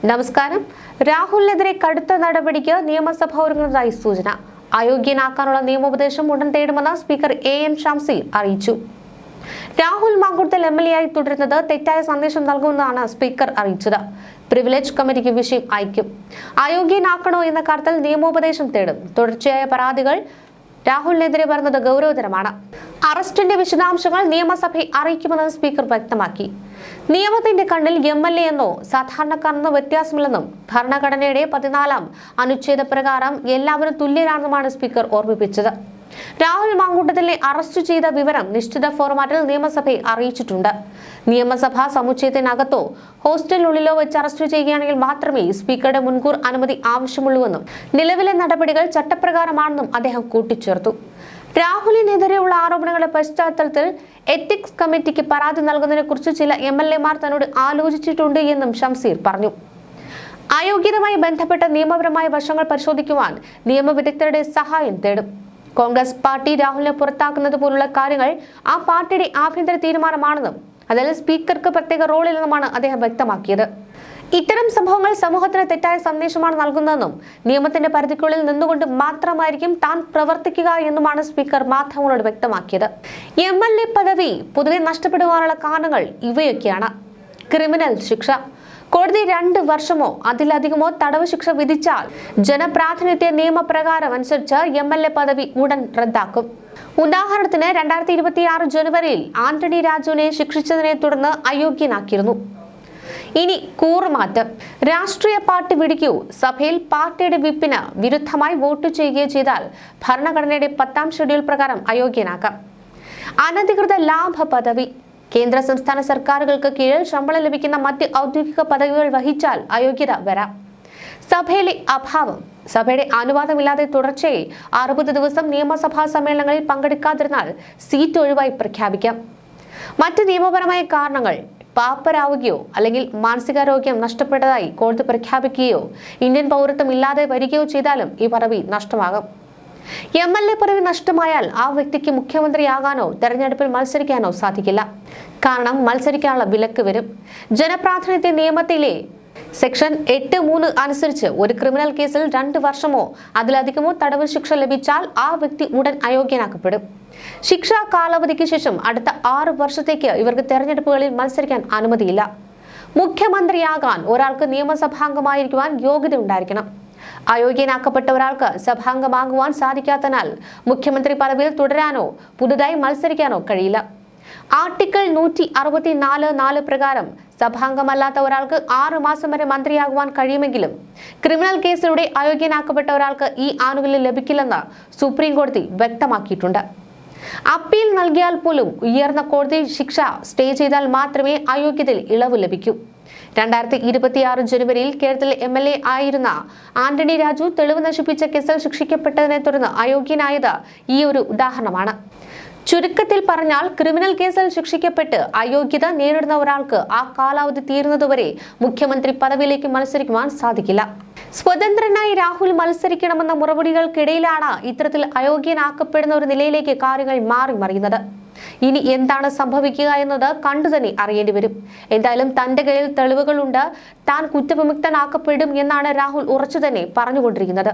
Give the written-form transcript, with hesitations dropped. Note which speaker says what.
Speaker 1: നമസ്കാരം. രാഹുലിനെതിരെ കടുത്ത നടപടിക്ക് നിയമസഭ ഒരുങ്ങുന്നതായി സൂചന. അയോഗ്യനാക്കാനുള്ള നിയമോപദേശം ഉടൻ തേടുമെന്ന് സ്പീക്കർ എൻ ഷംസീർ അറിയിച്ചു. രാഹുൽ മാങ്കൂട്ടത്തിൽ MLA ആയി തുടരുന്നത് തെറ്റായ സന്ദേശം നൽകുമെന്നാണ് സ്പീക്കർ അറിയിച്ചത്. പ്രിവിലേജ് കമ്മിറ്റിക്ക് വിഷയം അയക്കും. അയോഗ്യനാക്കണോ എന്ന കാര്യത്തിൽ നിയമോപദേശം തേടും. തുടർച്ചയായ പരാതികൾ രാഹുലിനെതിരെ വരുന്നത് ഗൗരവതരമാണ്. അറസ്റ്റിന്റെ വിശദാംശങ്ങൾ നിയമസഭയെ അറിയിക്കുമെന്ന് സ്പീക്കർ വ്യക്തമാക്കി. നിയമത്തിന്റെ കണ്ണിൽ MLA എന്നോ സാധാരണക്കാരെന്നോ വ്യത്യാസമില്ലെന്നും ഭരണഘടനയുടെ 14-ാം അനുച്ഛേദ പ്രകാരം എല്ലാവരും തുല്യരാണെന്നുമാണ് സ്പീക്കർ ഓർമ്മിപ്പിച്ചത്. രാഹുൽ മാങ്കൂട്ടത്തിലെ അറസ്റ്റ് ചെയ്ത വിവരം നിശ്ചിത ഫോർമാറ്റിൽ നിയമസഭയെ അറിയിച്ചിട്ടുണ്ട്. നിയമസഭാ സമുച്ചയത്തിനകത്തോ ഹോസ്റ്റലിനുള്ളിലോ വെച്ച് അറസ്റ്റ് ചെയ്യുകയാണെങ്കിൽ മാത്രമേ സ്പീക്കറുടെ മുൻകൂർ അനുമതി ആവശ്യമുള്ളൂവെന്നും നിലവിലെ നടപടികൾ ചട്ടപ്രകാരമാണെന്നും അദ്ദേഹം കൂട്ടിച്ചേർത്തു. രാഹുലിനെതിരെയുള്ള ആരോപണങ്ങളുടെ പശ്ചാത്തലത്തിൽ എത്തിക്സ് കമ്മിറ്റിക്ക് പരാതി നൽകുന്നതിനെ കുറിച്ച് ചില MLA മാർ തന്നോട് ആലോചിച്ചിട്ടുണ്ട് എന്നും ഷംസീർ പറഞ്ഞു. അയോഗ്യതയുമായി ബന്ധപ്പെട്ട നിയമപരമായ വശങ്ങൾ പരിശോധിക്കുവാൻ നിയമവിദഗ്ധരുടെ സഹായം തേടും. കോൺഗ്രസ് പാർട്ടി രാഹുലിനെ പുറത്താക്കുന്നത് പോലുള്ള കാര്യങ്ങൾ ആ പാർട്ടിയുടെ ആഭ്യന്തര തീരുമാനമാണെന്നും അതിൽ സ്പീക്കർക്ക് പ്രത്യേക റോളില്ലെന്നുമാണ് അദ്ദേഹം വ്യക്തമാക്കിയത്. ഇത്തരം സംഭവങ്ങൾ സമൂഹത്തിന് തെറ്റായ സന്ദേശമാണ് നൽകുന്നതെന്നും നിയമത്തിന്റെ പരിധിക്കുള്ളിൽ നിന്നുകൊണ്ട് മാത്രമായിരിക്കും താൻ പ്രവർത്തിക്കുക എന്നുമാണ് സ്പീക്കർ മാധ്യമങ്ങളോട് വ്യക്തമാക്കിയത്. MLA പദവി പൊതുവെ നഷ്ടപ്പെടുവാനുള്ള കാരണങ്ങൾ ഇവയൊക്കെയാണ്. ക്രിമിനൽ ശിക്ഷ. കോടതി 2 വർഷമോ അതിലധികമോ തടവ് ശിക്ഷ വിധിച്ചാൽ ജനപ്രാതിനിധ്യ നിയമപ്രകാരം അനുസരിച്ച് MLA പദവി ഉടൻ റദ്ദാക്കും. ഉദാഹരണത്തിന് 2026 ജനുവരിയിൽ ആന്റണി രാജുവിനെ ശിക്ഷിച്ചതിനെ തുടർന്ന് അയോഗ്യനാക്കിയിരുന്നു. ഇനി കൂറുമാറ്റം. രാഷ്ട്രീയ പാർട്ടി വിടുകയോ സഭയിൽ പാർട്ടിയുടെ വിപ്പിന് വിരുദ്ധമായി വോട്ട് ചെയ്യുകയോ ചെയ്താൽ ഭരണഘടനയുടെ 10-ാം ഷെഡ്യൂൾ പ്രകാരം അയോഗ്യനാക്കാം. അനധികൃത ലാഭ പദവി. കേന്ദ്ര സംസ്ഥാന സർക്കാരുകൾക്ക് കീഴിൽ ശമ്പളം ലഭിക്കുന്ന മറ്റ് ഔദ്യോഗിക പദവികൾ വഹിച്ചാൽ അയോഗ്യത വരാം. സഭയിലെ അഭാവം. സഭയുടെ അനുവാദമില്ലാതെ തുടർച്ചയായി 60 ദിവസം നിയമസഭാ സമ്മേളനങ്ങളിൽ പങ്കെടുക്കാതിരുന്നാൽ സീറ്റ് ഒഴിവായി പ്രഖ്യാപിക്കാം. മറ്റ് നിയമപരമായ കാരണങ്ങൾ. പാപ്പരാവുകയോ അല്ലെങ്കിൽ മാനസികാരോഗ്യം നഷ്ടപ്പെട്ടതായി കോടതി പ്രഖ്യാപിക്കുകയോ ഇന്ത്യൻ പൗരത്വം ഇല്ലാതെ വരികയോ ചെയ്താലും ഈ പദവി നഷ്ടമാകും. MLA പദവി നഷ്ടമായാൽ ആ വ്യക്തിക്ക് മുഖ്യമന്ത്രിയാകാനോ തെരഞ്ഞെടുപ്പിൽ മത്സരിക്കാനോ സാധിക്കില്ല. കാരണം മത്സരിക്കാനുള്ള വിലക്ക് വരും. ജനപ്രാതിനിധ്യ നിയമത്തിലെ സെക്ഷൻ 8(3) അനുസരിച്ച് ഒരു ക്രിമിനൽ കേസിൽ 2 വർഷമോ അതിലധികമോ തടവ് ശിക്ഷ ലഭിച്ചാൽ ആ വ്യക്തി ഉടൻ അയോഗ്യനാക്കപ്പെടും. ശിക്ഷാ കാലാവധിക്ക് ശേഷം അടുത്ത 6 വർഷത്തേക്ക് ഇവർക്ക് തെരഞ്ഞെടുപ്പുകളിൽ മത്സരിക്കാൻ അനുമതിയില്ല. മുഖ്യമന്ത്രിയാകാൻ ഒരാൾക്ക് നിയമസഭാംഗമായിരിക്കുവാൻ യോഗ്യത ഉണ്ടായിരിക്കണം. അയോഗ്യനാക്കപ്പെട്ട ഒരാൾക്ക് സഭാംഗമാകുവാൻ സാധിക്കാത്തതിനാൽ മുഖ്യമന്ത്രി പദവിയിൽ തുടരാനോ പുതുതായി മത്സരിക്കാനോ കഴിയില്ല. ആർട്ടിക്കിൾ 164(4) പ്രകാരം സഭാംഗമല്ലാത്ത ഒരാൾക്ക് 6 മാസം വരെ മന്ത്രിയാകുവാൻ കഴിയുമെങ്കിലും ക്രിമിനൽ കേസിലൂടെ അയോഗ്യനാക്കപ്പെട്ട ഒരാൾക്ക് ഈ ആനുകൂല്യം ലഭിക്കില്ലെന്ന് സുപ്രീം കോടതി വ്യക്തമാക്കിയിട്ടുണ്ട്. അപ്പീൽ നൽകിയാൽ പോലും ഉയർന്ന കോടതി ശിക്ഷ സ്റ്റേ ചെയ്താൽ മാത്രമേ അയോഗ്യതയിൽ ഇളവ് ലഭിക്കൂ. 2026 ജനുവരിയിൽ കേരളത്തിലെ MLA ആയിരുന്ന ആന്റണി രാജു തെളിവ് നശിപ്പിച്ച കേസിൽ ശിക്ഷിക്കപ്പെട്ടതിനെ തുടർന്ന് അയോഗ്യനായത് ഈ ഒരു ഉദാഹരണമാണ്. ചുരുക്കത്തിൽ പറഞ്ഞാൽ ക്രിമിനൽ കേസിൽ ശിക്ഷിക്കപ്പെട്ട് അയോഗ്യത നേരിടുന്ന ഒരാൾക്ക് ആ കാലാവധി തീരുന്നതുവരെ മുഖ്യമന്ത്രി പദവിയിലേക്ക് മത്സരിക്കുവാൻ സാധിക്കില്ല. സ്വതന്ത്രനായി രാഹുൽ മത്സരിക്കണമെന്ന മുറവിളികൾക്കിടയിലാണ് ഇത്തരത്തിൽ അയോഗ്യനാക്കപ്പെടുന്ന ഒരു നിലയിലേക്ക് കാര്യങ്ങൾ മാറി മറിയുന്നത്. ഇനി എന്താണ് സംഭവിക്കുക എന്നത് കണ്ടുതന്നെ അറിയേണ്ടി വരും. എന്തായാലും തന്റെ കയ്യിൽ തെളിവുകളുണ്ട്, താൻ കുറ്റവിമുക്തനാക്കപ്പെടും എന്നാണ് രാഹുൽ ഉറച്ചു തന്നെ പറഞ്ഞുകൊണ്ടിരിക്കുന്നത്.